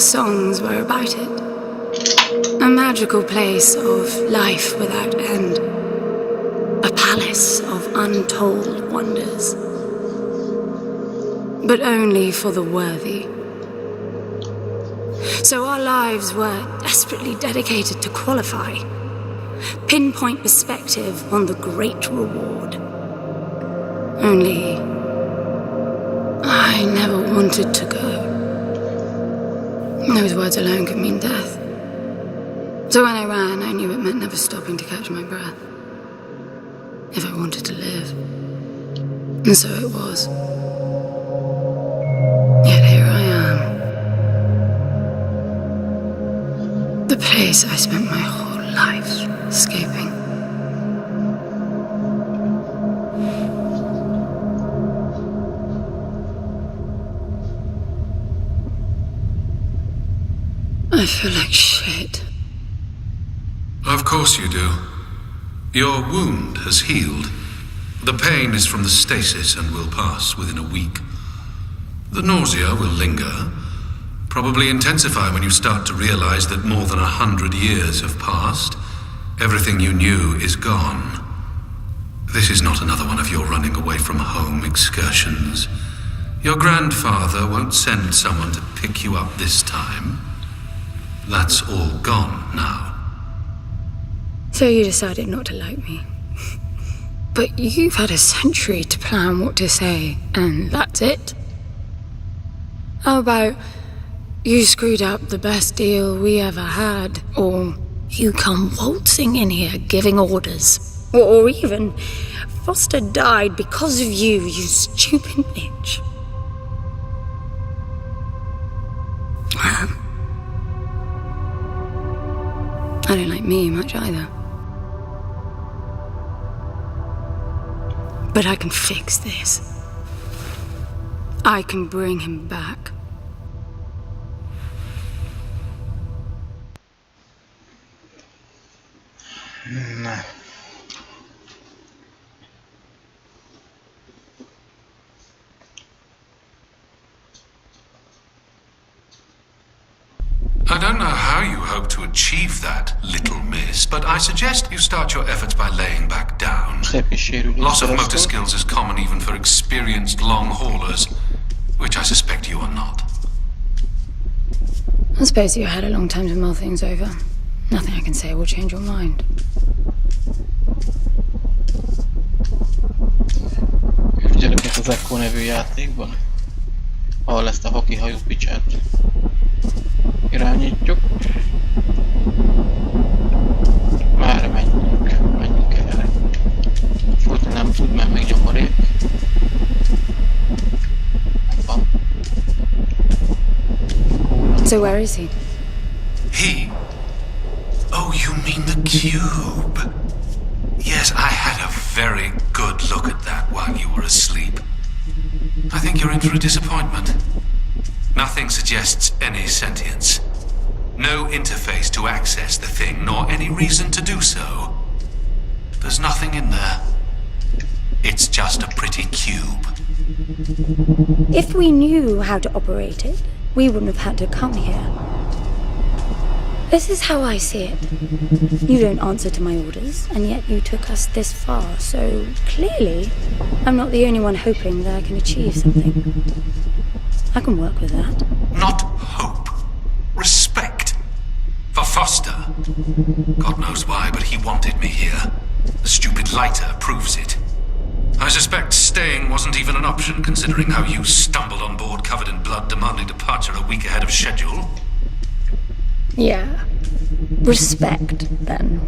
songs were about it. A magical place of life without end. A palace of untold wonders. But only for the worthy. So our lives were desperately dedicated to qualify. Pinpoint perspective on the great reward. Only I never wanted to go. Those words alone could mean death. So when I ran, I knew it meant never stopping to catch my breath. If I wanted to live. And so it was. Yet here I am. The place I spent my whole life escaping. I feel like shit. Of course you do. Your wound has healed. The pain is from the stasis and will pass within a week. The nausea will linger, probably intensify when you start to realize that more than 100 years have passed. Everything you knew is gone. This is not another one of your running away from home excursions. Your grandfather won't send someone to pick you up this time. That's all gone now. So you decided not to like me. But you've had a century to plan what to say, and that's it? How about you screwed up the best deal we ever had, or you come waltzing in here giving orders, or even Foster died because of you, you stupid bitch. I don't like me much either. But I can fix this. I can bring him back. Nej. I don't know how you hope to achieve that, little miss, but I suggest you start your efforts by laying back down. Loss of motor skills is common even for experienced long haulers, which I suspect you are not. I suppose you had a long time to mull things over. Nothing I can say will change your mind. Ügyeleket az Echo nevű játékban, ahol ezt a hokihajú picsát irányítjuk. Már menjünk el. Futni nem tud, mert még nyomorék. Van. So where is he? He? Oh, you mean the cube? Yes, I had a very good look at that while you were asleep. I think you're in for a disappointment. Nothing suggests any sentience. No interface to access the thing, nor any reason to do so. There's nothing in there. It's just a pretty cube. If we knew how to operate it, we wouldn't have had to come here. This is how I see it. You don't answer to my orders, and yet you took us this far, so clearly I'm not the only one hoping that I can achieve something. I can work with that. Not hope. Respect. For Foster. God knows why, but he wanted me here. The stupid lighter proves it. I suspect staying wasn't even an option, considering how you stumbled on board covered in blood, demanding departure a week ahead of schedule. Yeah. Respect, then.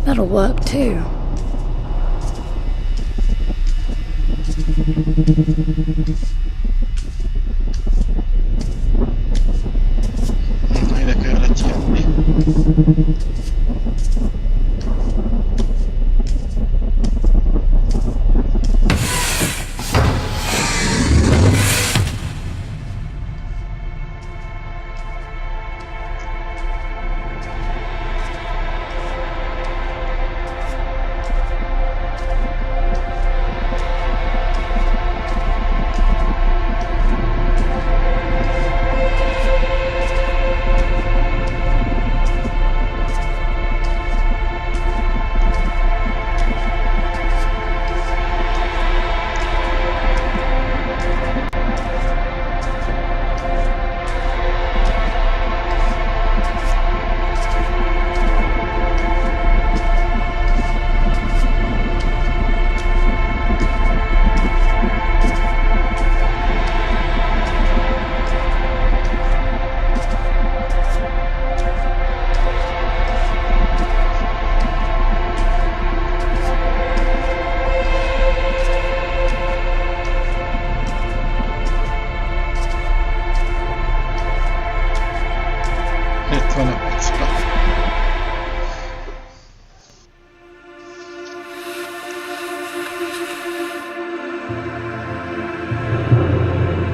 That'll work, too. Ide kellett jönni.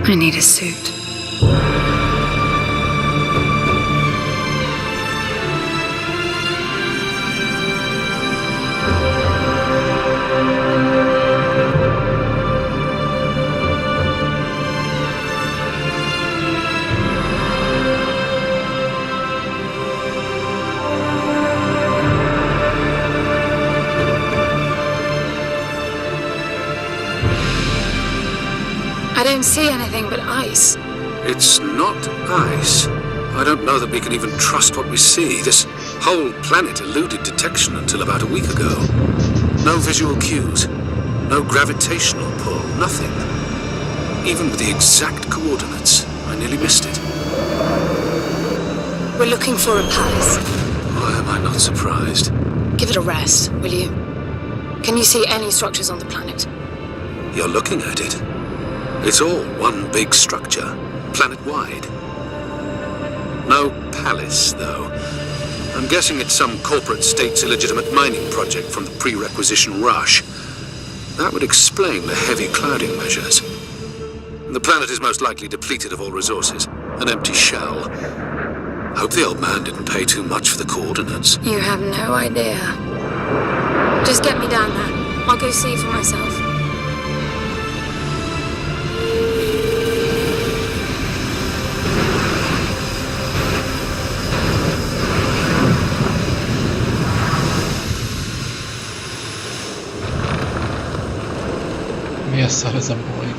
I need a suit. I don't see anything but ice. It's not ice. I don't know that we can even trust what we see. This whole planet eluded detection until about a week ago. No visual cues, no gravitational pull, nothing. Even with the exact coordinates, I nearly missed it. We're looking for a palace. Why am I not surprised? Give it a rest, will you? Can you see any structures on the planet? You're looking at it. It's all one big structure, planet-wide. No palace, though. I'm guessing it's some corporate state's illegitimate mining project from the pre-requisition rush. That would explain the heavy clouding measures. The planet is most likely depleted of all resources, an empty shell. Hope the old man didn't pay too much for the coordinates. You have no idea. Just get me down there. I'll go see for myself. Miasta zabój.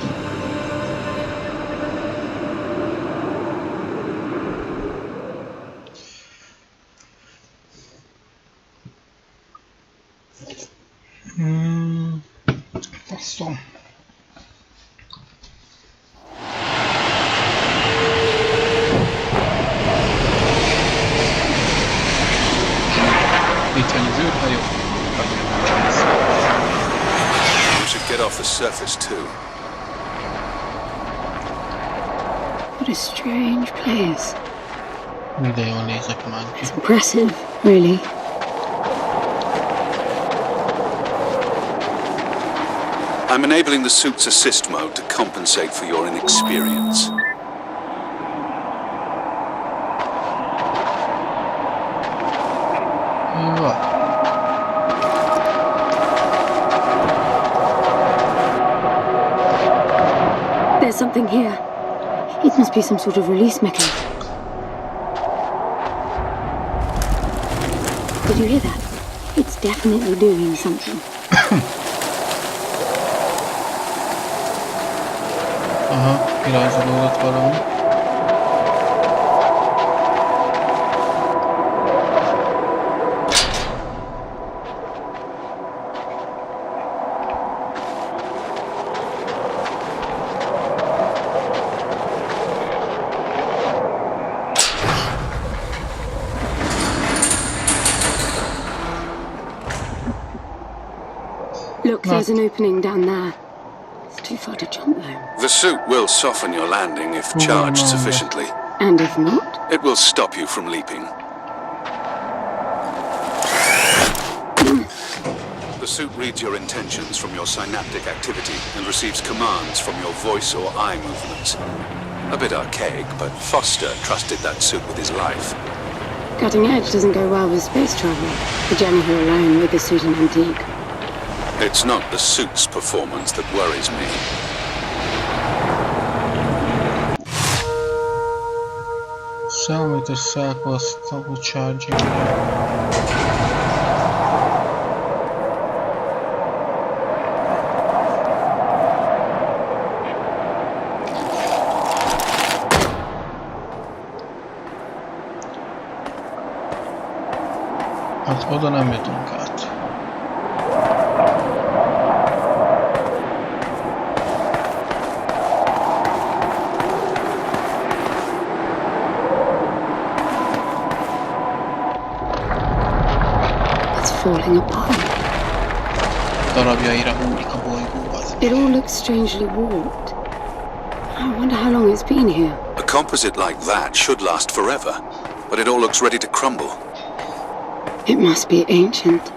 Faszom. Itt van az űrhajó. We should get off the surface too. What a strange place. De jól nézek már ki. It's impressive, really. I'm enabling the suit's assist mode to compensate for your inexperience. Jó. There's something here. It must be some sort of release mechanism. Did you hear that? It's definitely doing something. Aha, kirajzolódott valami. Look, there's an opening down there. It's too far to jump, though. The suit will soften your landing if charged sufficiently. And if not? It will stop you from leaping. The suit reads your intentions from your synaptic activity and receives commands from your voice or eye movements. A bit archaic, but Foster trusted that suit with his life. Cutting edge doesn't go well with space travel. The journey here alone with the suit an antique. It's not the suit's performance that worries me. Centimeter circles double charging. Hát oda nem jutunk át. Falling apart. Darabjaira hullik a bolygó az. It all looks strangely warped. I wonder how long it's been here. A composite like that should last forever, but it all looks ready to crumble. It must be ancient.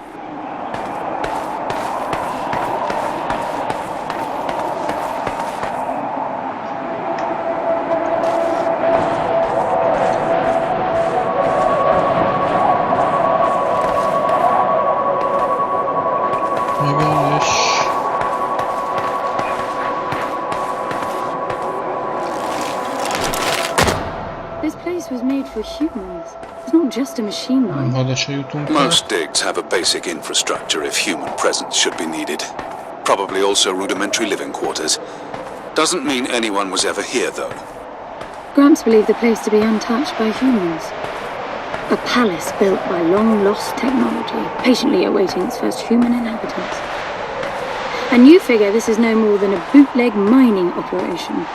was made for humans. It's not just a machine line. Hada se jutunk el. Most digs have a basic infrastructure if human presence should be needed. Probably also rudimentary living quarters. Doesn't mean anyone was ever here, though. Gramps believed the place to be untouched by humans. A palace built by long-lost technology, patiently awaiting its first human inhabitants. And you figure this is no more than a bootleg mining operation.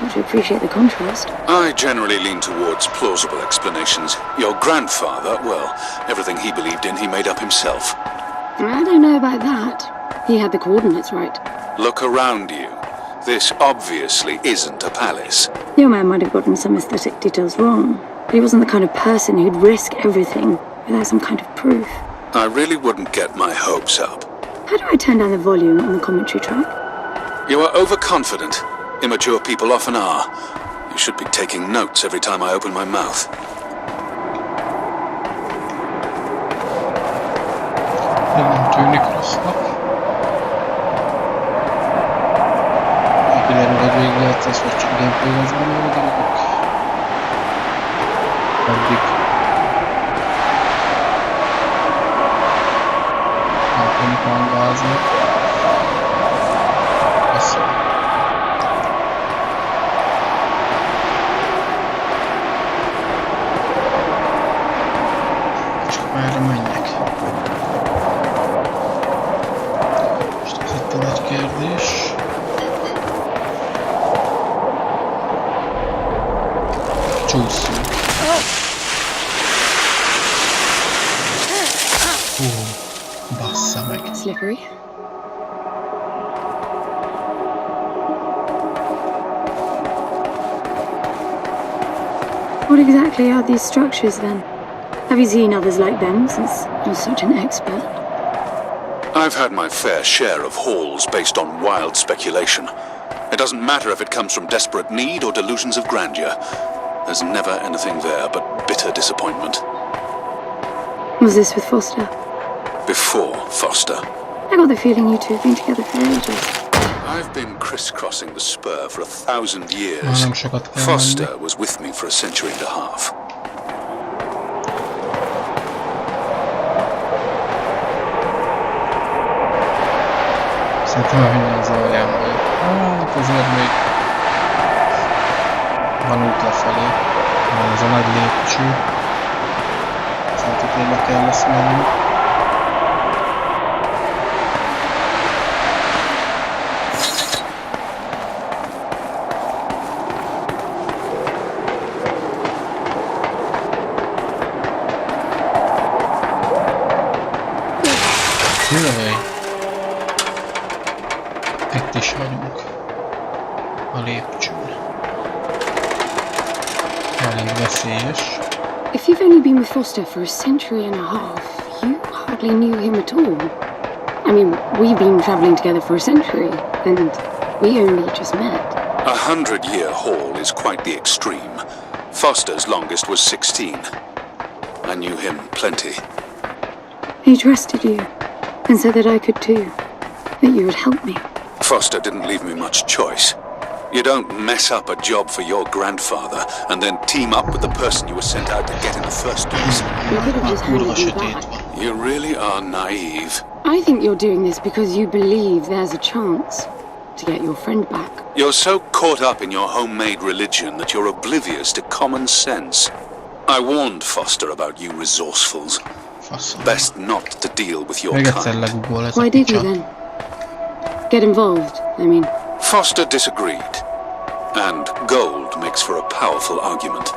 Would you appreciate the contrast? I generally lean towards plausible explanations. Your grandfather, well, everything he believed in, he made up himself. I don't know about that. He had the coordinates right. Look around you. This obviously isn't a palace. Your man might have gotten some aesthetic details wrong, but he wasn't the kind of person who'd risk everything without some kind of proof. I really wouldn't get my hopes up. How do I turn down the volume on the commentary track? You are overconfident. Immature people often are. You should be taking notes every time I open my mouth. Nem tűnik rossznak. Kiderül, hogy végigjátszás vagy csak gameplay lesz belőle, gyerekek. Addig nem hangáznak. Köszönöm. Csak merre menjek? Most ez itt a nagy kérdés. Csúszunk. Bassza meg. Slippery. What exactly are these structures then? Have you seen others like them since you're such an expert? I've had my fair share of hauls based on wild speculation. It doesn't matter if it comes from desperate need or delusions of grandeur. There's never anything there but bitter disappointment. Was this with Foster? Before Foster. I got the feeling you two have been together for ages. I've been crisscrossing the spur for 1,000 years. Nem sokat kell Foster menni. was with me for a century and a half. Szerintem minden az alján vagy. Hát azért még van út lefelé. Van ez a nagy lépcső. Szerintem tényleg kell lesz menni. Jaj! Itt is vagyunk. A lépcsőn. Elég veszélyes. If you've only been with Foster for a century and a half, you hardly knew him at all. I mean, we've been traveling together for a century, and we only just met. 100-year haul is quite the extreme. Foster's longest was 16. I knew him plenty. He trusted you, and said that I could too, that you would help me. Foster didn't leave me much choice. You don't mess up a job for your grandfather and then team up with the person you were sent out to get in the first place. You could have just Kurva handed you sötét back. van. You really are naive. I think you're doing this because you believe there's a chance to get your friend back. You're so caught up in your homemade religion that you're oblivious to common sense. I warned Foster about you resourcefuls. Faszom. Best not to deal with your Még egyszer kind. legugol ez a Why did you picsa. then? Get involved, I mean. Foster disagreed. And gold makes for a powerful argument.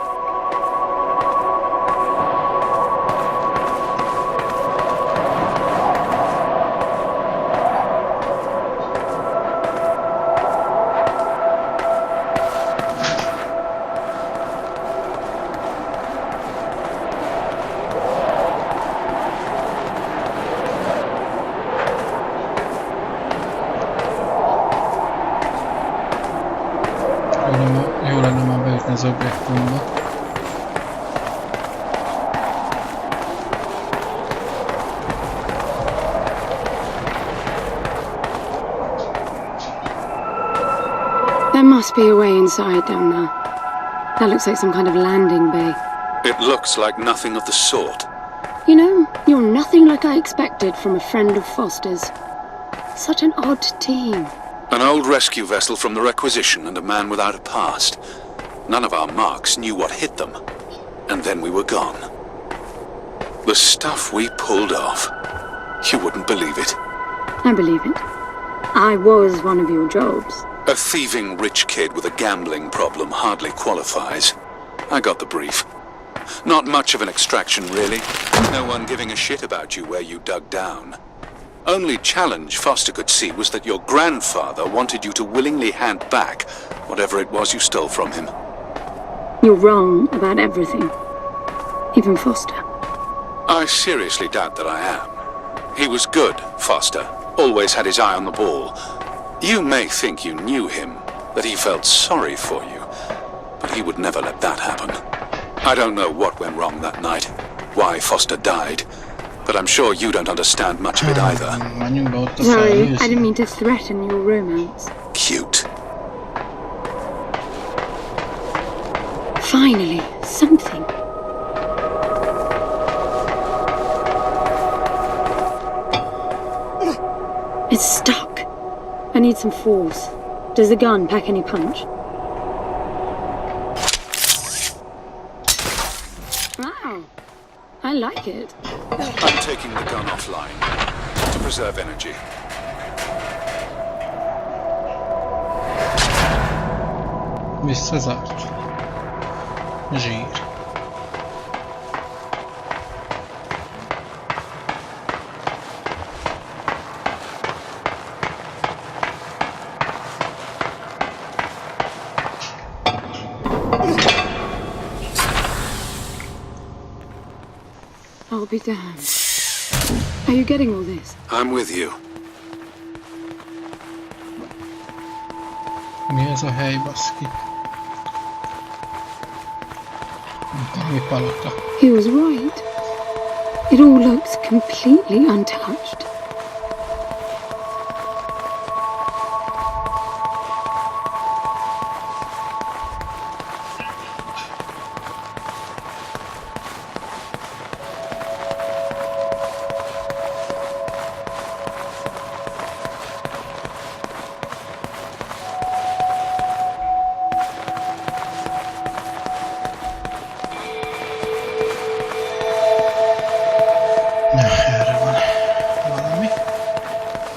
Jó lenne már bejutni az objektumba. There must be a way inside down there. That looks like some kind of landing bay. It looks like nothing of the sort. You know, you're nothing like I expected from a friend of Foster's. Such an odd team. An old rescue vessel from the Requisition and a man without a past. None of our marks knew what hit them. And then we were gone. The stuff we pulled off. You wouldn't believe it. I believe it. I was one of your jobs. A thieving rich kid with a gambling problem hardly qualifies. I got the brief. Not much of an extraction, really. No one giving a shit about you where you dug down. Only challenge Foster could see was that your grandfather wanted you to willingly hand back whatever it was you stole from him. You're wrong about everything. Even Foster. I seriously doubt that I am. He was good, Foster. Always had his eye on the ball. You may think you knew him, that he felt sorry for you, but he would never let that happen. I don't know what went wrong that night, why Foster died, but I'm sure you don't understand much of it either. Sorry, I didn't mean to threaten your romance. Cute. Finally, something. It's stuck. I need some force. Does the gun pack any punch? Wow. I like it. I'm taking the gun offline to preserve energy. Visszazárt. Zsír. I'll be damned. Are you getting all this? I'm with you. Mi ez a hely, baszki? Valami palota. He was right. It all looks completely untouched.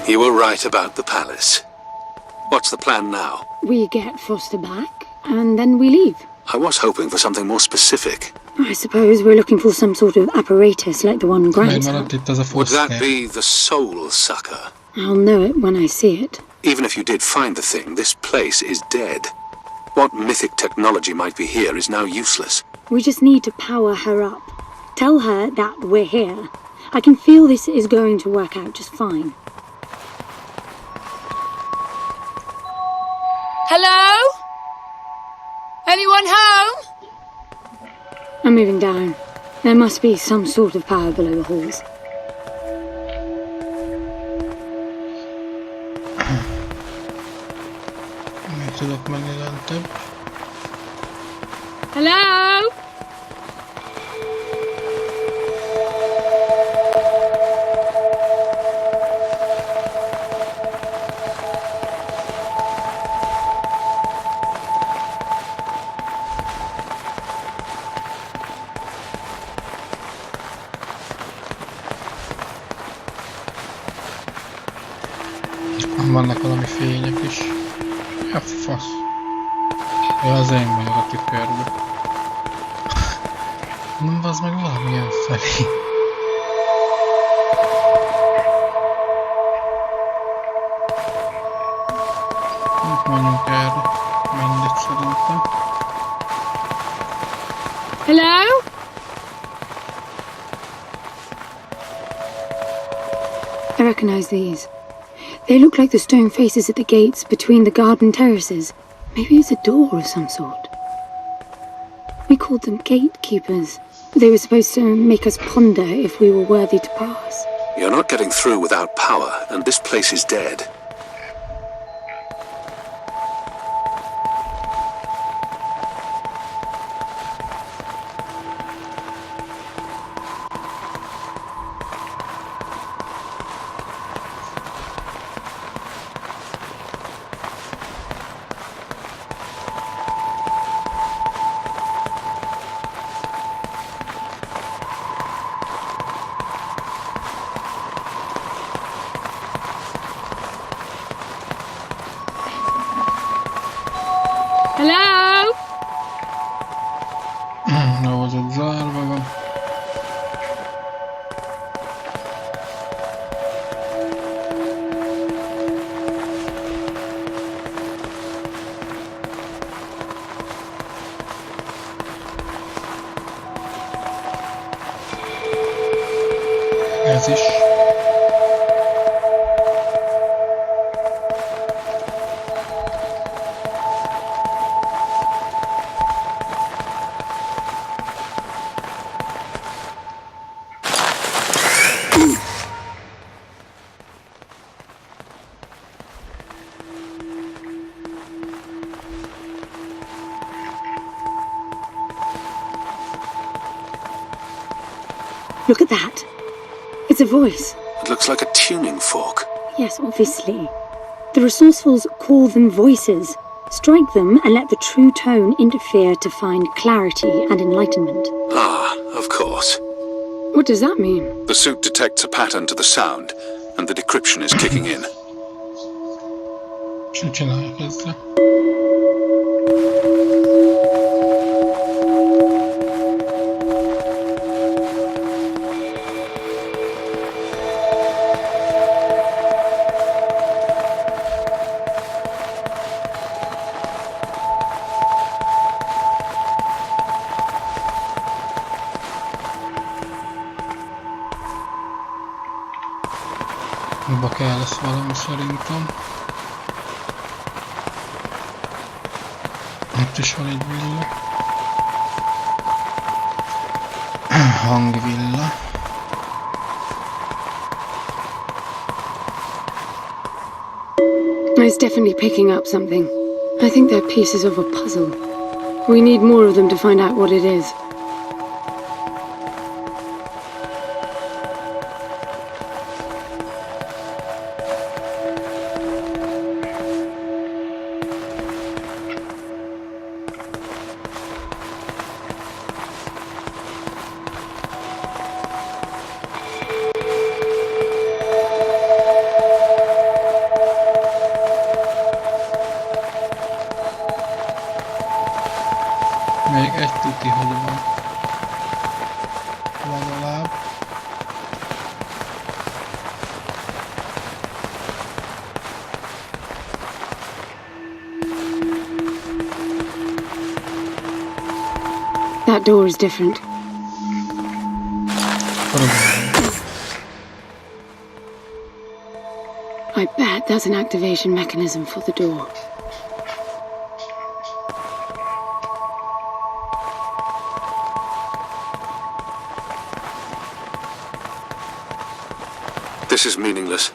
You were right about the palace. What's the plan now? We get Foster back, and then we leave. I was hoping for something more specific. I suppose we're looking for some sort of apparatus like the one Grant had. Would that be the soul sucker? I'll know it when I see it. Even if you did find the thing, this place is dead. What mythic technology might be here is now useless. We just need to power her up. Tell her that we're here. I can feel this is going to work out just fine. Hello? Anyone home? I'm moving down. There must be some sort of power below the halls. Tudok menni lentebb. Hello? Vannak valami fények is. Ja, fasz. Ja, az én vagyok a tükörbe. Nem, az meg valamilyen felé. Menjünk erre. Mindegy szerintem. Hello? I recognize these. They look like the stone faces at the gates between the garden terraces. Maybe it's a door of some sort. We called them gatekeepers. They were supposed to make us ponder if we were worthy to pass. You're not getting through without power, and this place is dead. is. Look at that. It's a voice. It looks like a tuning fork. Yes, obviously. The resourcefuls call them voices. Strike them and let the true tone interfere to find clarity and enlightenment. Ah, of course. What does that mean? The suit detects a pattern to the sound, and the decryption is kicking in. Čo csinálják ezzel? Abba kell lesz valami szerintem. Ott is van egy villa. Hangvilla. It's definitely picking up something. I think they're pieces of a puzzle. We need more of them to find out what it is. Még egy tuti, hogy van. Legalább. That door is different. I bet that's an activation mechanism for the door. This is meaningless.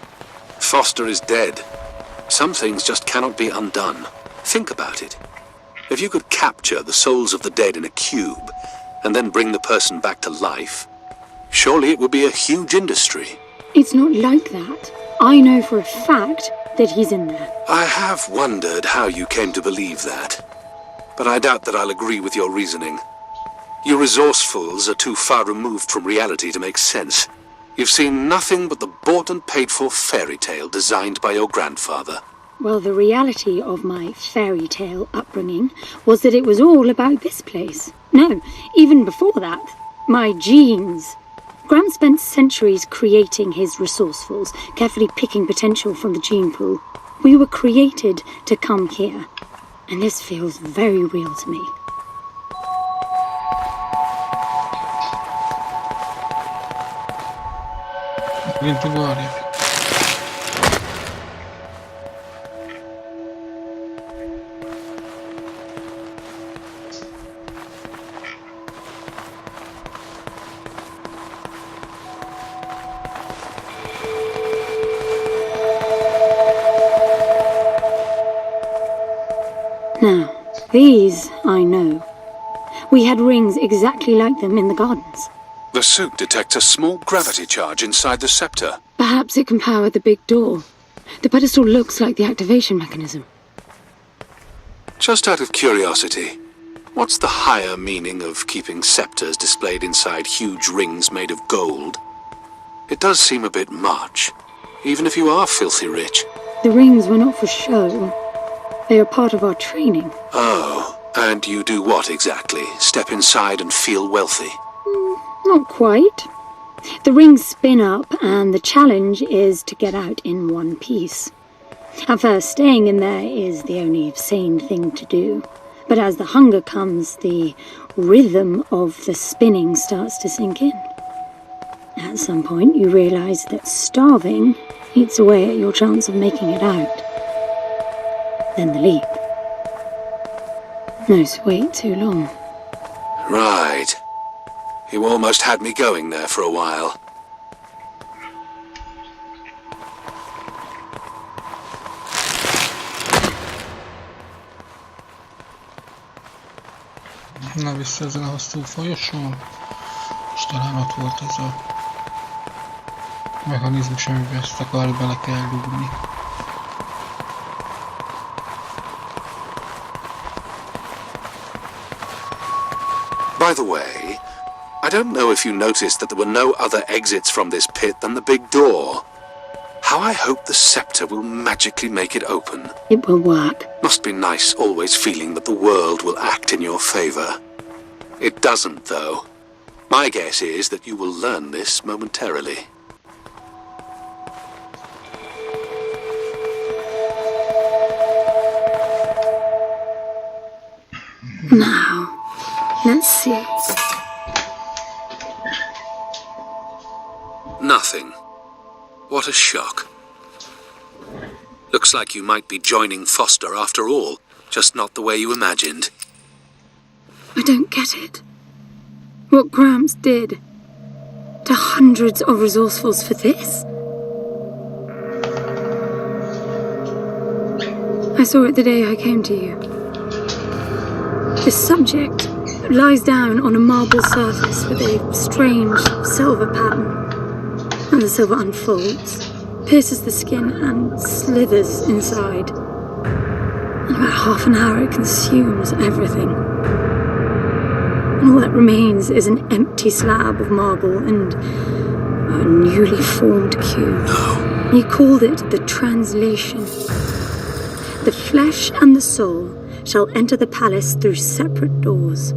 Foster is dead. Some things just cannot be undone. Think about it. If you could capture the souls of the dead in a cube, and then bring the person back to life, surely it would be a huge industry. It's not like that. I know for a fact that he's in there. I have wondered how you came to believe that. But I doubt that I'll agree with your reasoning. You resourcefuls are too far removed from reality to make sense. You've seen nothing but the bought and paid for fairy tale designed by your grandfather. Well, the reality of my fairy tale upbringing was that it was all about this place. No, even before that, my genes. Gram spent centuries creating his resourcefuls, carefully picking potential from the gene pool. We were created to come here, and this feels very real to me. Into várják. Now, these I know. We had rings exactly like them in the gardens. The suit detects a small gravity charge inside the scepter. Perhaps it can power the big door. The pedestal looks like the activation mechanism. Just out of curiosity, what's the higher meaning of keeping scepters displayed inside huge rings made of gold? It does seem a bit much, even if you are filthy rich. The rings were not for show. They are part of our training. Oh, and you do what exactly? Step inside and feel wealthy? Not quite. The rings spin up, and the challenge is to get out in one piece. At first, staying in there is the only sane thing to do. But as the hunger comes, the rhythm of the spinning starts to sink in. At some point, you realise that starving eats away at your chance of making it out. Then the leap. No wait too long. Right. You almost had me going there for a while. Na, vissza ezen a hosszú folyosón, és talán ott volt ez a mechanizmus, amiben ezt a kar bele kell dugni. By the way, I don't know if you noticed that there were no other exits from this pit than the big door. How I hope the scepter will magically make it open. It will work. Must be nice always feeling that the world will act in your favor. It doesn't, though. My guess is that you will learn this momentarily. Now, let's see. Nothing. What a shock. Looks like you might be joining Foster after all, just not the way you imagined. I don't get it. What Gramps did to hundreds of resourcefuls for this? I saw it the day I came to you. The subject lies down on a marble surface with a strange silver pattern. And the silver unfolds, pierces the skin and slithers inside. In about half an hour it consumes everything. And all that remains is an empty slab of marble and a newly formed cube. No. He called it the translation. The flesh and the soul shall enter the palace through separate doors.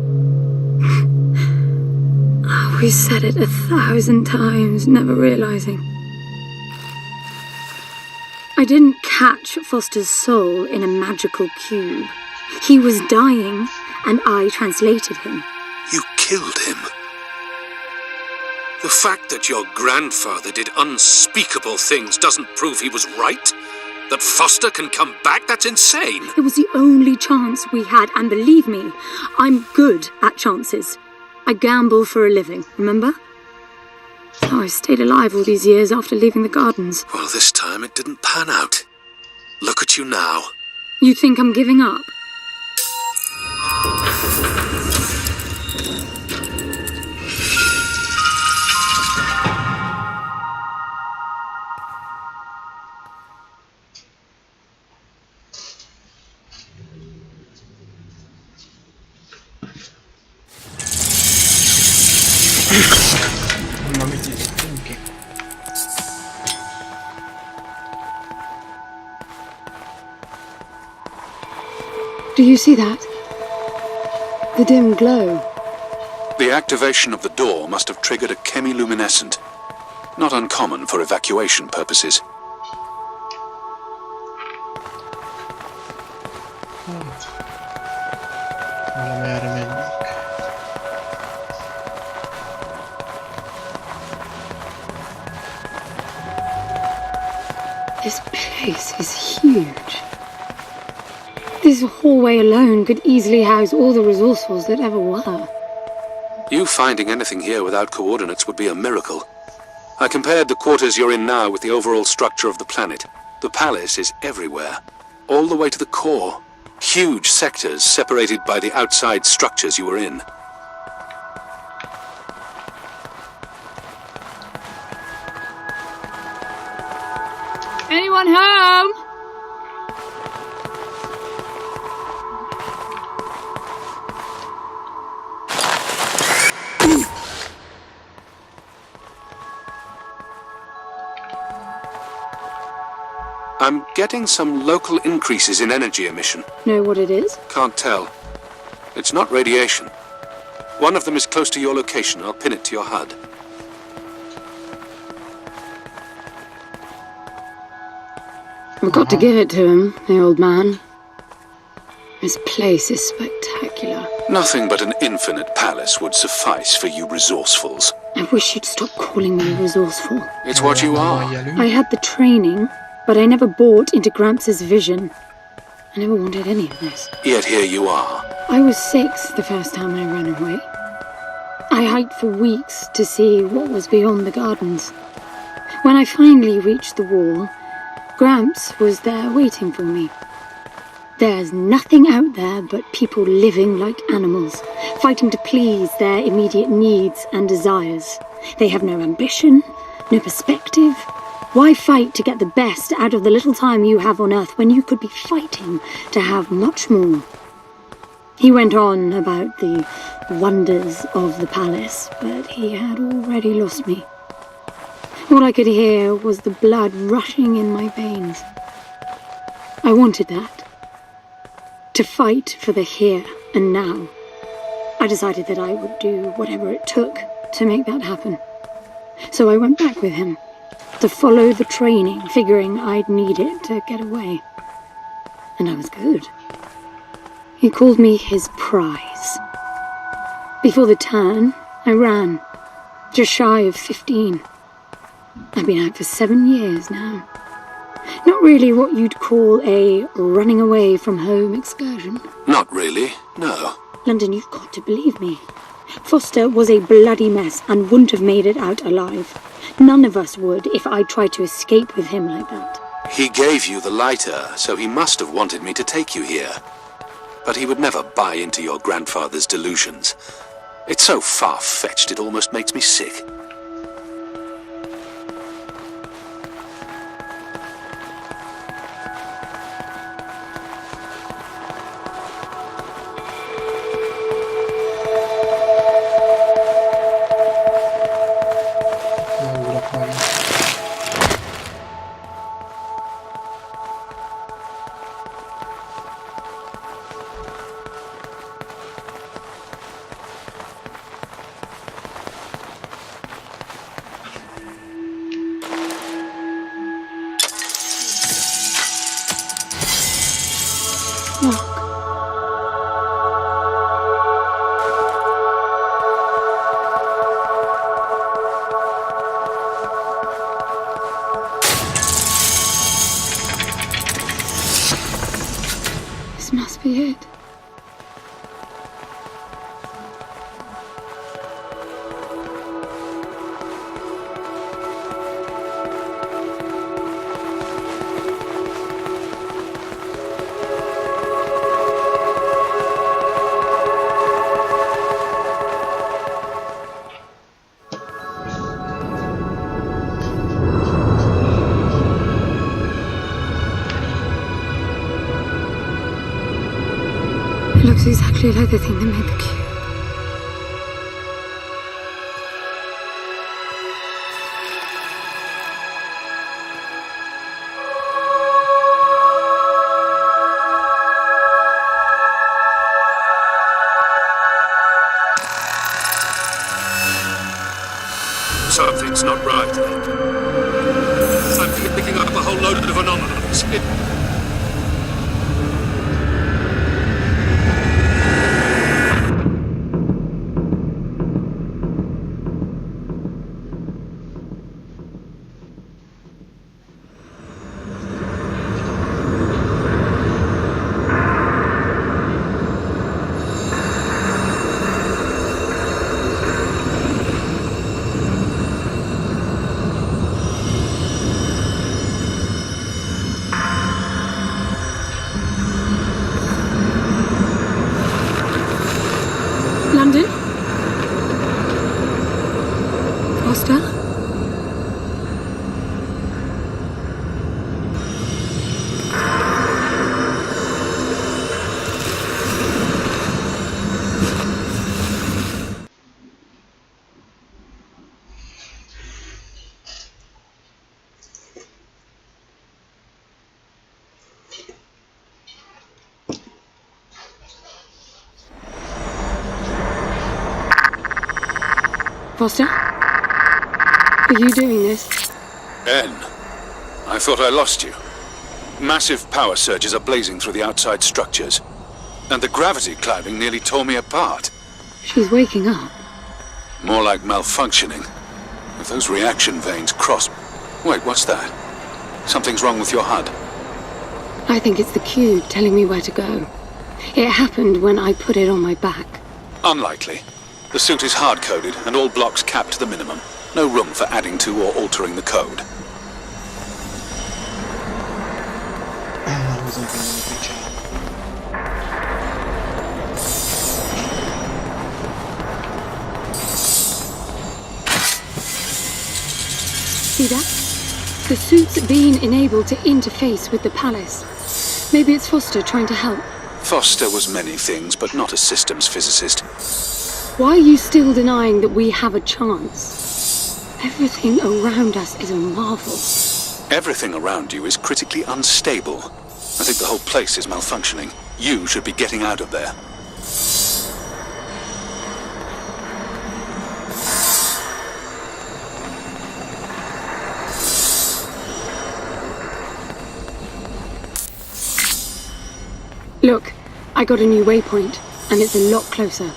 We said it 1,000 times, never realizing. I didn't catch Foster's soul in a magical cube. He was dying, and I translated him. You killed him. The fact that your grandfather did unspeakable things doesn't prove he was right. That Foster can come back, that's insane. It was the only chance we had, and believe me, I'm good at chances. I gamble for a living, remember? So I stayed alive all these years after leaving the gardens. Well, this time it didn't pan out. Look at you now. You think I'm giving up? Na, mit jöttünk ki? Do you see that? The dim glow. The activation of the door must have triggered a chemiluminescent. Not uncommon for evacuation purposes. Hát... Valamerre menjünk. This place is huge. This hallway alone could easily house all the resourcefuls that ever were. You finding anything here without coordinates would be a miracle. I compared the quarters you're in now with the overall structure of the planet. The palace is everywhere, all the way to the core. Huge sectors separated by the outside structures you were in. Anyone home? I'm getting some local increases in energy emission. Know what it is? Can't tell. It's not radiation. One of them is close to your location. I'll pin it to your HUD. I've got to give it to him, the old man. This place is spectacular. Nothing but an infinite palace would suffice for you resourcefuls. I wish you'd stop calling me resourceful. It's what you are. I had the training, but I never bought into Gramps' vision. I never wanted any of this. Yet here you are. I was 6 the first time I ran away. I hiked for weeks to see what was beyond the gardens. When I finally reached the wall, Gramps was there waiting for me. There's nothing out there but people living like animals, fighting to please their immediate needs and desires. They have no ambition, no perspective. Why fight to get the best out of the little time you have on Earth when you could be fighting to have much more? He went on about the wonders of the palace, but he had already lost me. All I could hear was the blood rushing in my veins. I wanted that. To fight for the here and now. I decided that I would do whatever it took to make that happen. So I went back with him, to follow the training, figuring I'd need it to get away. And I was good. He called me his prize. Before the turn, I ran, just shy of 15. I've been out for 7 years now. Not really what you'd call a running away from home excursion. Not really, no. London, you've got to believe me. Foster was a bloody mess and wouldn't have made it out alive. None of us would if I tried to escape with him like that. He gave you the lighter, so he must have wanted me to take you here. But he would never buy into your grandfather's delusions. It's so far-fetched it almost makes me sick. This must be it. It looks exactly like the thing that made the cube. Something's not right. I'm picking up a whole load of anomalies. London? Foster? Foster? Are you doing this? Ben, I thought I lost you. Massive power surges are blazing through the outside structures. And the gravity clouding nearly tore me apart. She's waking up. More like malfunctioning. If those reaction veins cross... Wait, what's that? Something's wrong with your HUD. I think it's the cube telling me where to go. It happened when I put it on my back. Unlikely. The suit is hard-coded and all blocks capped to the minimum. No room for adding to or altering the code. See that? The suit's being enabled to interface with the palace. Maybe it's Foster trying to help. Foster was many things, but not a systems physicist. Why are you still denying that we have a chance? Everything around us is a marvel. Everything around you is critically unstable. I think the whole place is malfunctioning. You should be getting out of there. Look, I got a new waypoint, and it's a lot closer.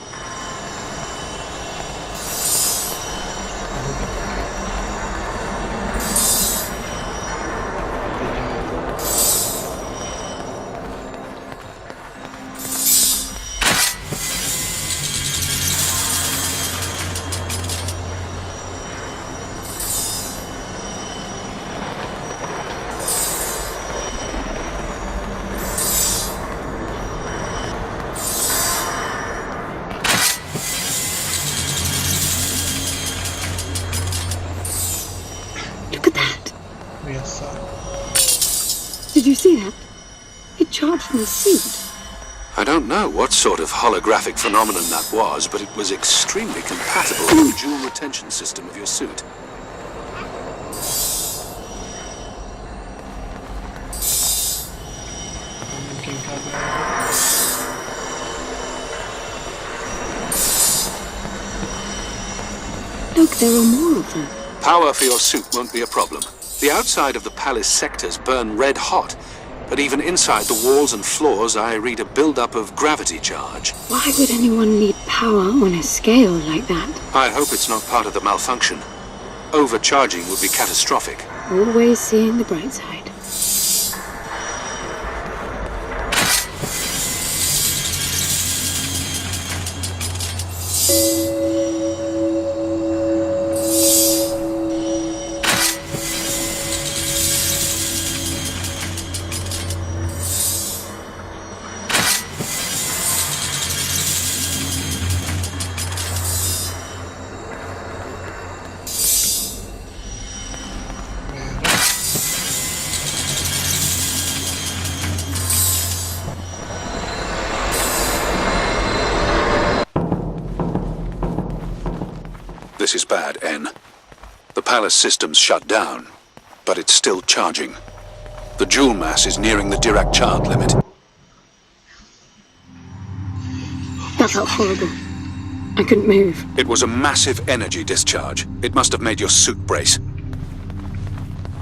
Look at that. Yes, sir. Did you see that? It charged from the suit. I don't know what sort of holographic phenomenon that was, but it was extremely compatible with the dual retention system of your suit. Look, there are more of them. Power for your suit won't be a problem. The outside of the palace sectors burn red hot, but even inside the walls and floors I read a build-up of gravity charge. Why would anyone need power on a scale like that? I hope it's not part of the malfunction. Overcharging would be catastrophic. Always seeing the bright side. This is bad, N. The palace system's shut down, but it's still charging. The joule mass is nearing the Dirac charge limit. That felt horrible. I couldn't move. It was a massive energy discharge. It must have made your suit brace.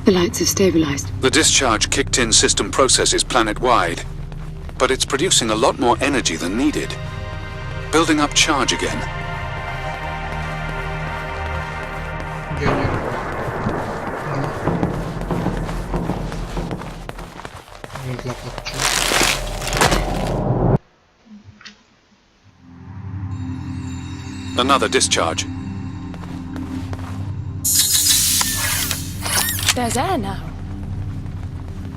The lights have stabilized. The discharge kicked in system processes planet-wide, but it's producing a lot more energy than needed. Building up charge again. Another discharge. There's air now.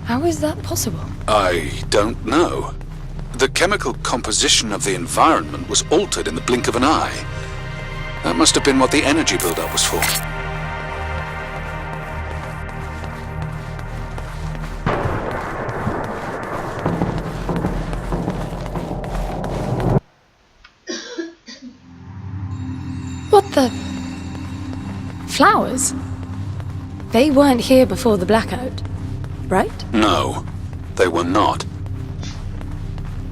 How is that possible? I don't know. The chemical composition of the environment was altered in the blink of an eye. That must have been what the energy buildup was for. What the... Flowers? They weren't here before the blackout, right? No, they were not.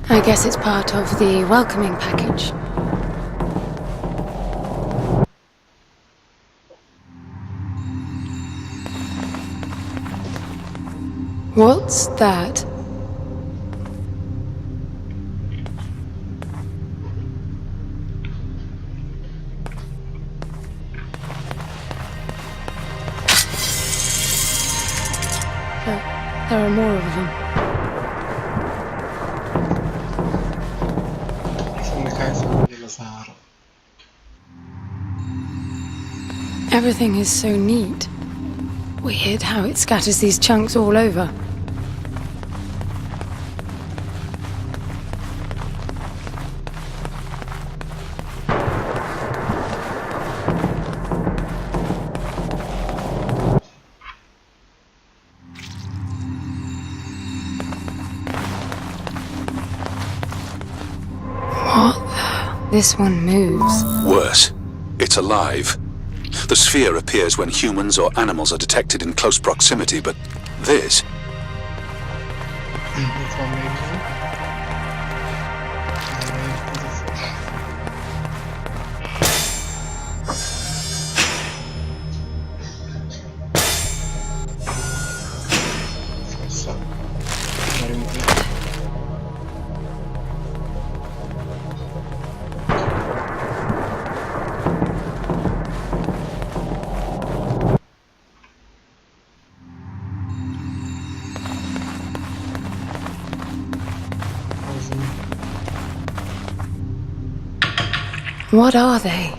I guess it's part of the welcoming package. What's that? There are more of them. Everything is so neat. Weird how it scatters these chunks all over. This one moves. Worse, it's alive. The sphere appears when humans or animals are detected in close proximity, but this... What are they?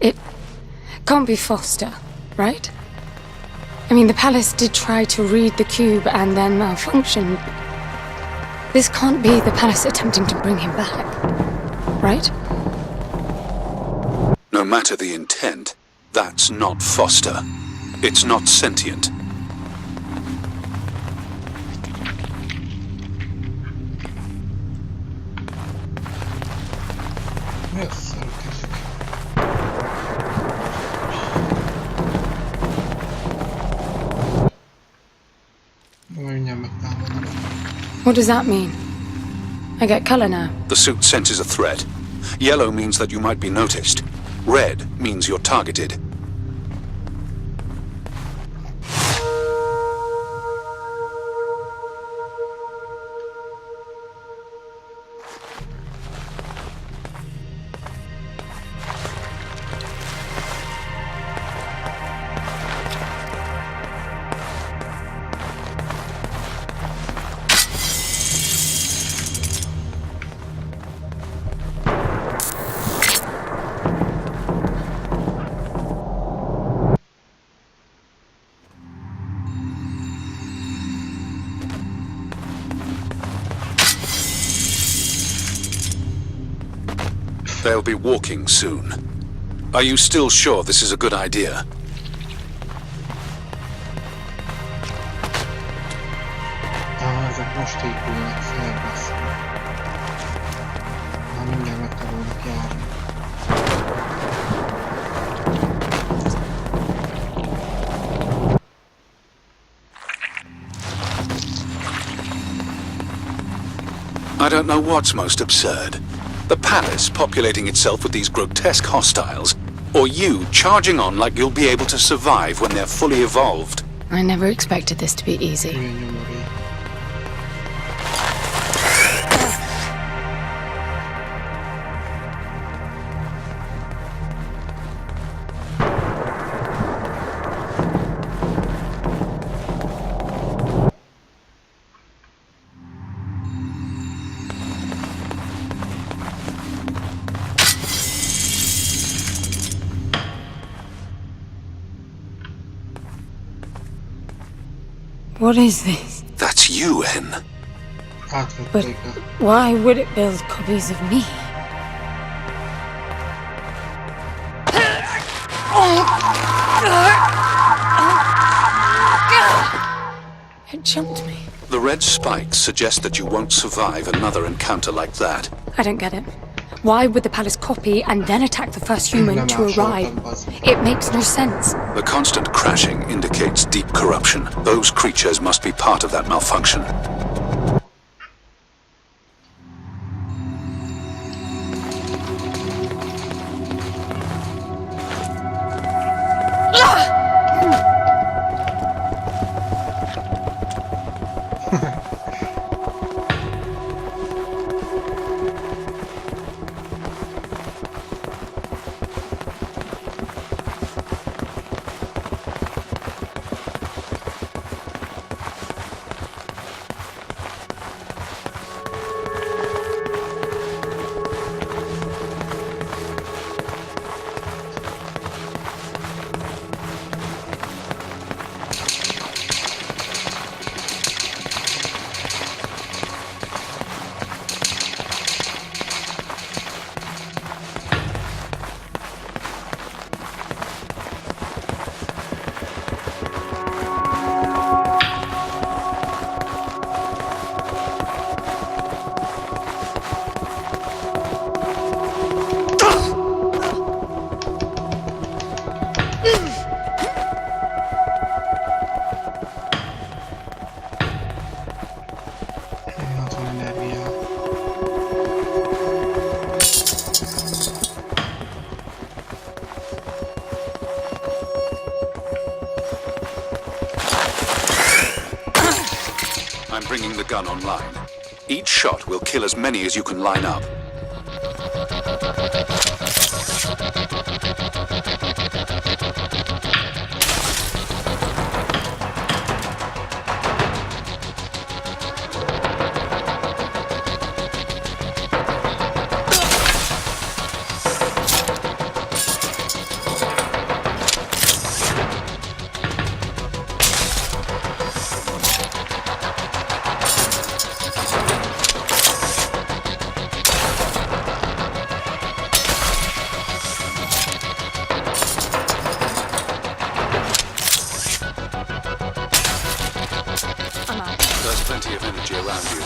It can't be Foster, right? I mean, the palace did try to read the cube and then malfunctioned. This can't be the palace attempting to bring him back, right? No matter the intent, that's not Foster. It's not sentient. Yes, What does that mean? I get color now. The suit senses a threat. Yellow means that you might be noticed. Red means you're targeted. They'll be walking soon. Are you still sure this is a good idea? Ezek most épülnek felbaszni. Már mindjárt megtanulnak járni. I don't know what's most absurd. The palace populating itself with these grotesque hostiles, or you charging on like you'll be able to survive when they're fully evolved. I never expected this to be easy. Milyen nyomoré. What is this? That's you, Hen. But Átvették a... why would it build copies of me? It jumped me. The red spikes suggest that you won't survive another encounter like that. I don't get it. Why would the palace copy and then attack the first human to arrive? It makes no sense. The constant crashing indicates deep corruption. Those creatures must be part of that malfunction. the gun online. Each shot will kill as many as you can line up. There's plenty of energy around you.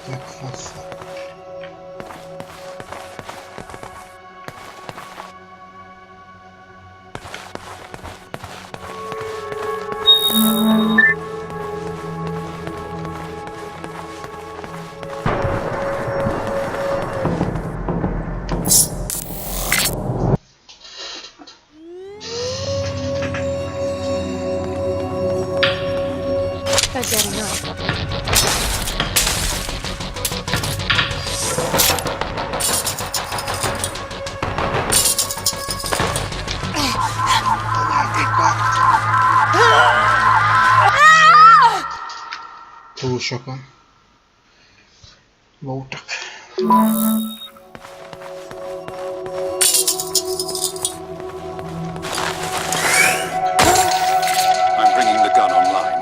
Jak fasa. They're getting up. Túl sokan voltak. I'm bringing the gun online.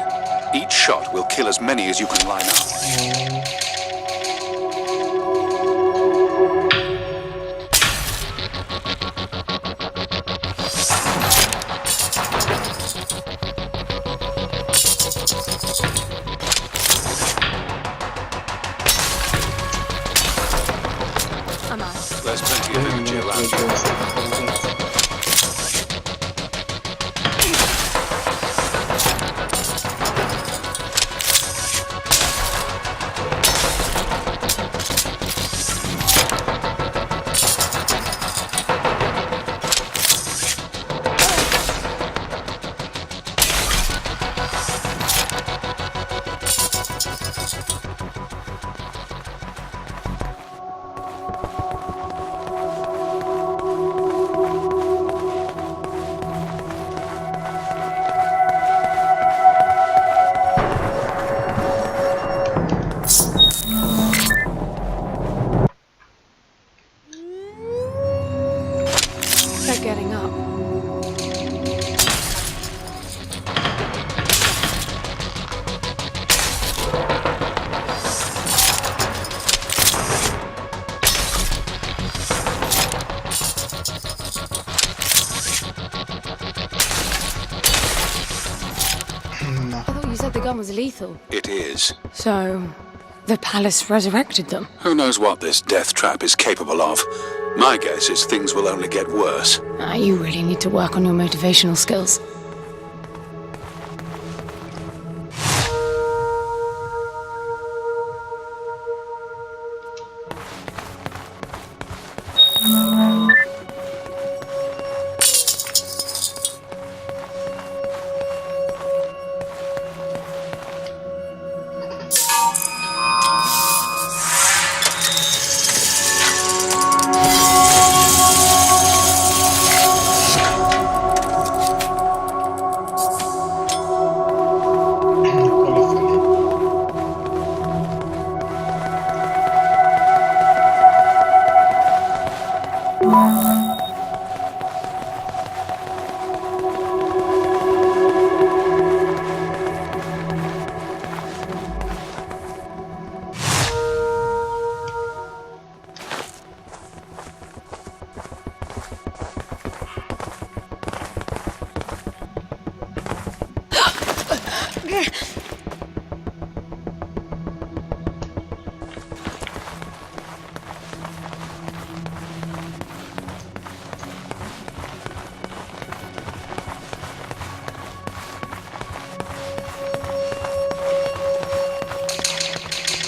Each shot will kill as many as you can line up. I'm out. There's plenty of energy around you. They're getting up. I thought you said the gun was lethal. It is. So, the palace resurrected them. Who knows what this death trap is capable of? My guess is things will only get worse. You really need to work on your motivational skills.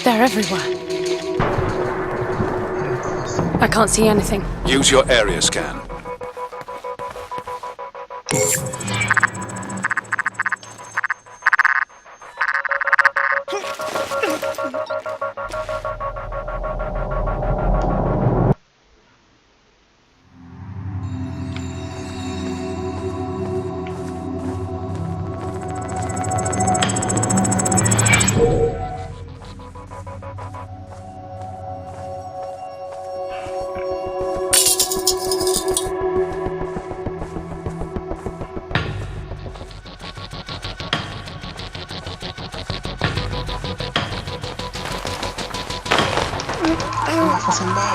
They're everywhere. I can't see anything. Use your area scan. Pasang ba?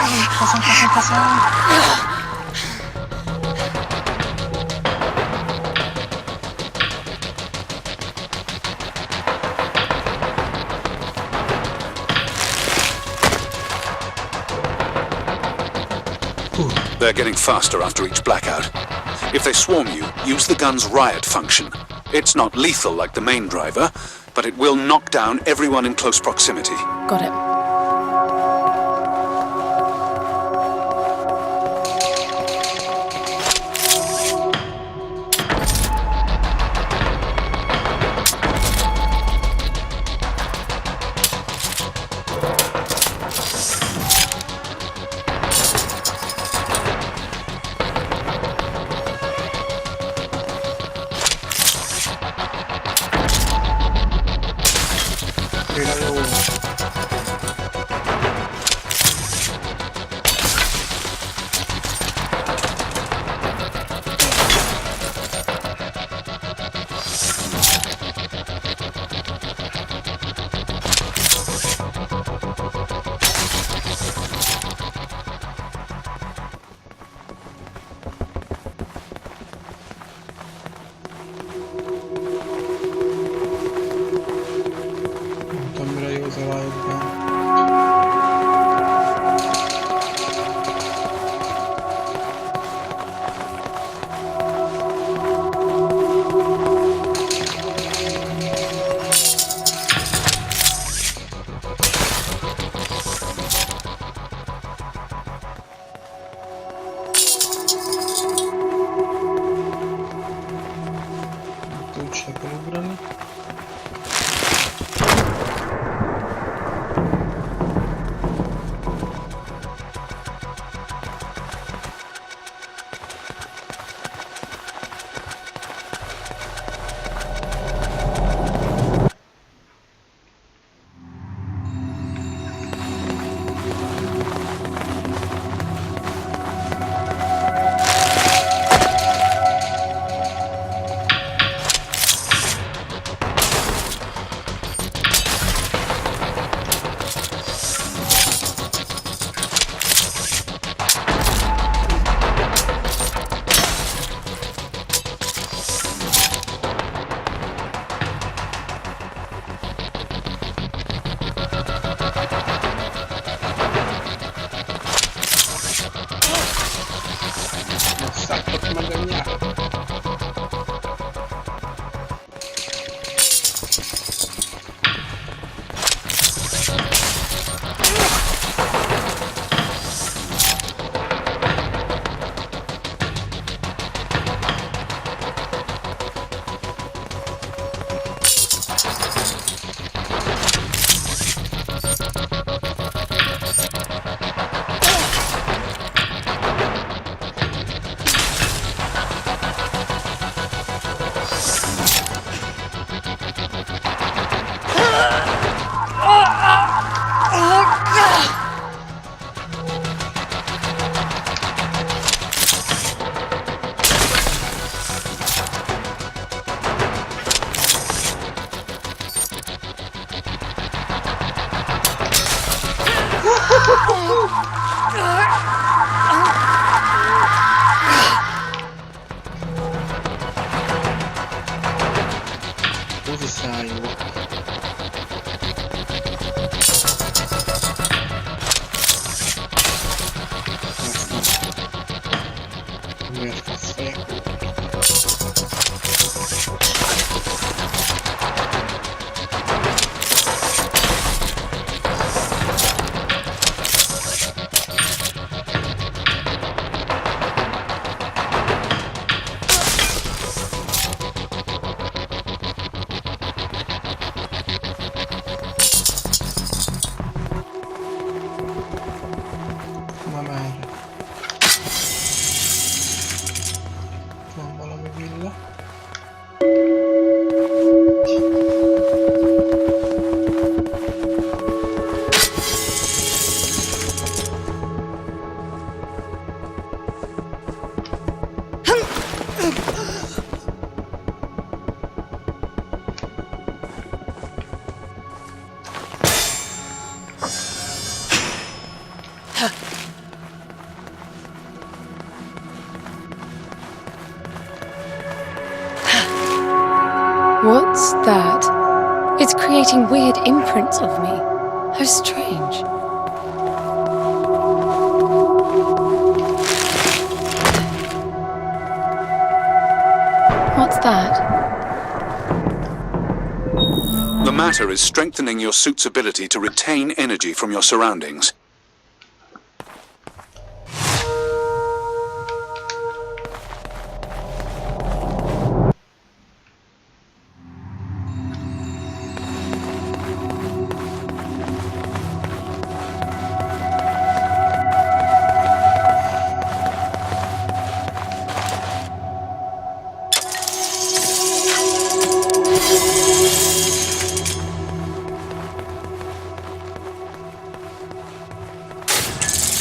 Pasang. They're getting faster after each blackout. If they swarm you, use the gun's riot function. It's not lethal like the main driver, but it will knock down everyone in close proximity. Got it. van valami villa. What's that? It's creating weird imprints of me. How strange. What's that? The matter is strengthening your suit's ability to retain energy from your surroundings.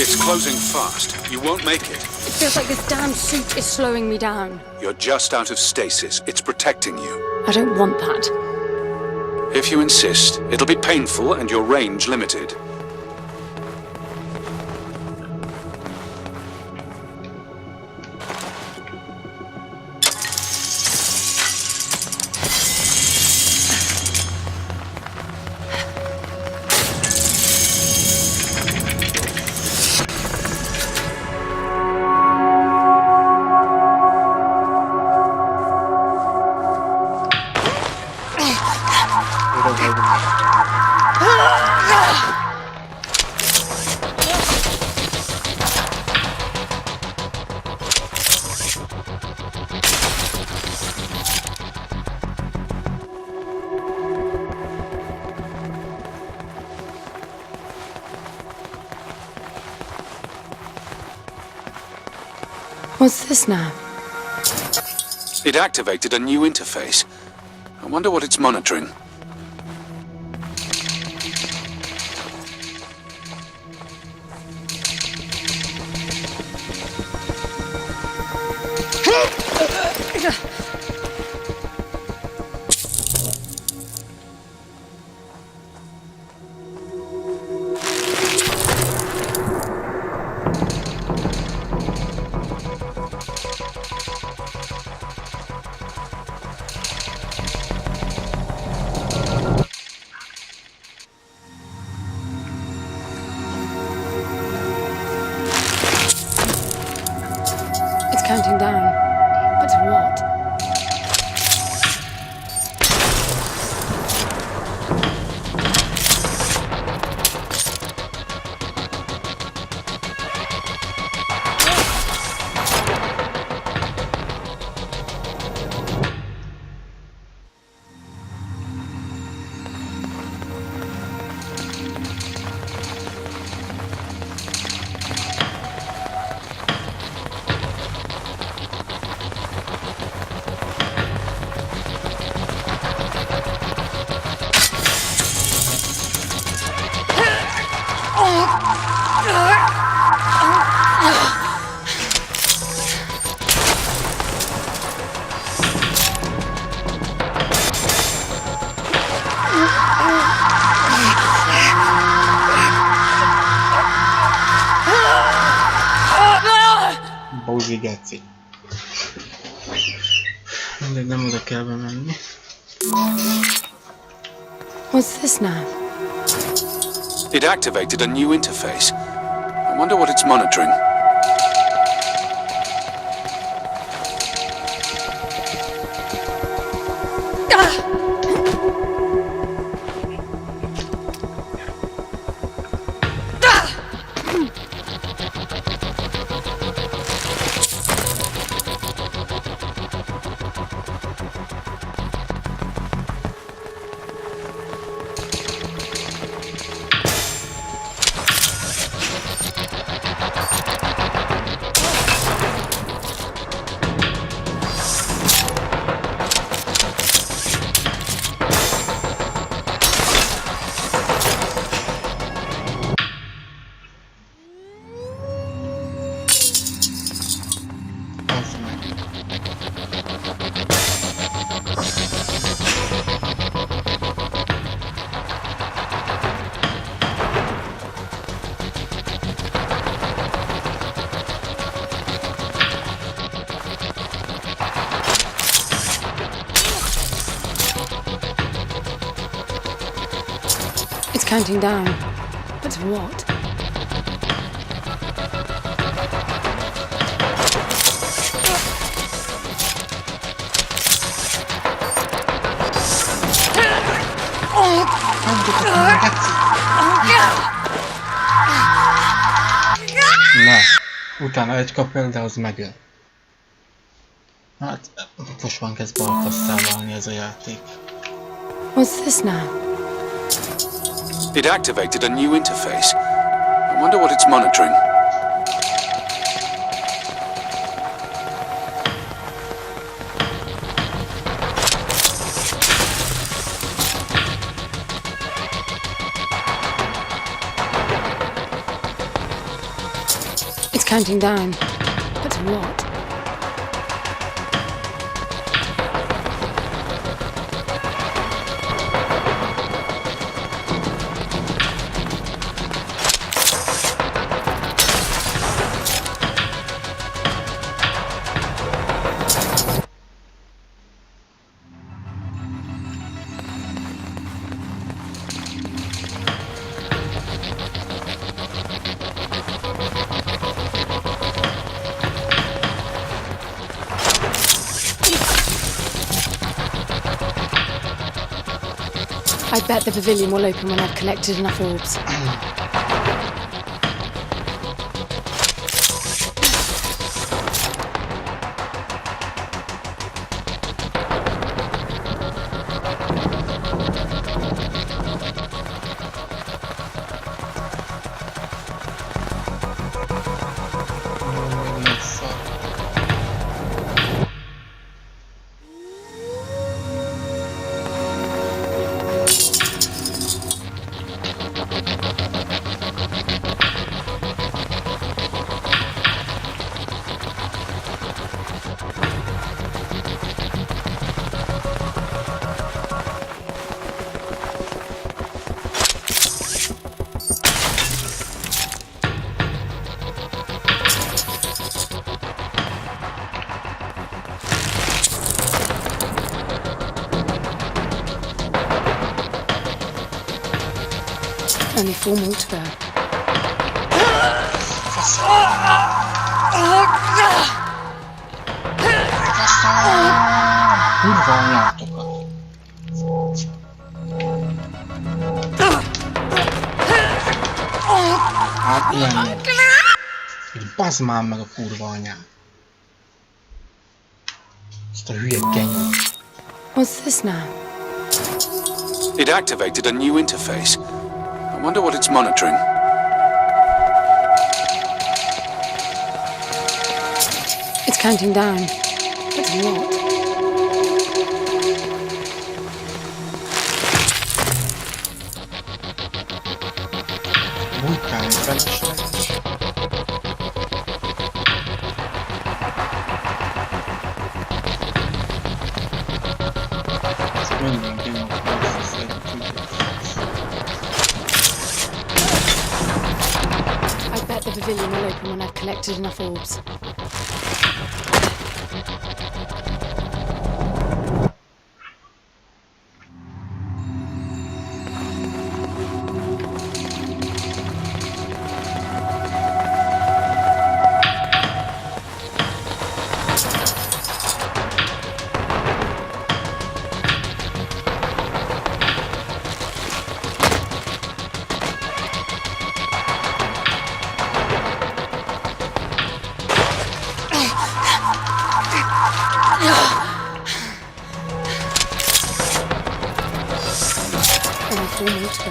It's closing fast. You won't make it. It feels like this damn suit is slowing me down. You're just out of stasis. It's protecting you. I don't want that. If you insist, it'll be painful and your range limited. What's this now? It activated a new interface. I wonder what it's monitoring. Counting down. But to what? Bózi geci. Mindegy, nem oda kell bemenni. What's this now? It activated a new interface. I wonder what it's monitoring. counting down. But to what? Ne. Utána egy kapel, de az megöl. Hát, most van kezd balkasszá válni ez a játék. What's this now? It activated a new interface. I wonder what it's monitoring. It's counting down. But to what? I bet the pavilion will open when I've collected enough orbs. Only 4 more to go. Kurva anyátokat. Hát ilyen nincs. Így bazd már meg a kurva anyát. Ezt a hülye genyót. What's this now? It activated a new interface. I wonder what it's monitoring. It's counting down. But to what? Bújkálni felesleges. Ezt minden genyót megszeszedjük. I bet the pavilion will open when I've collected enough orbs. Only 4 more to go.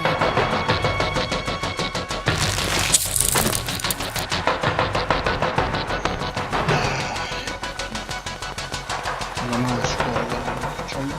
A másik oldalon csomó.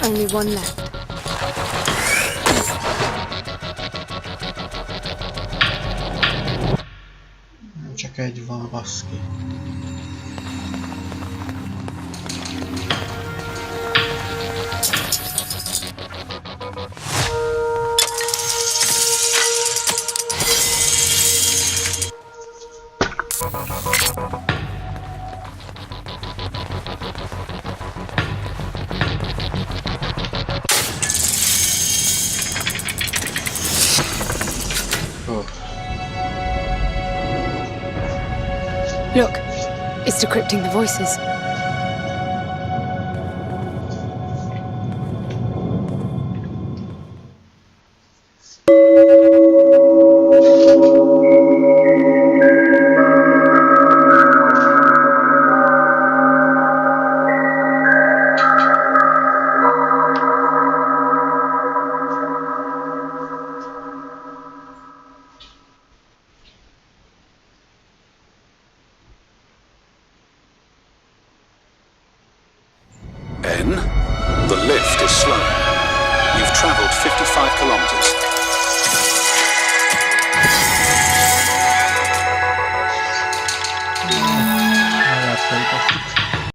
Only one left. Csak egy van, baszki. Look, it's decrypting the voices. N, the lift is slow. You've traveled 55 kilometers.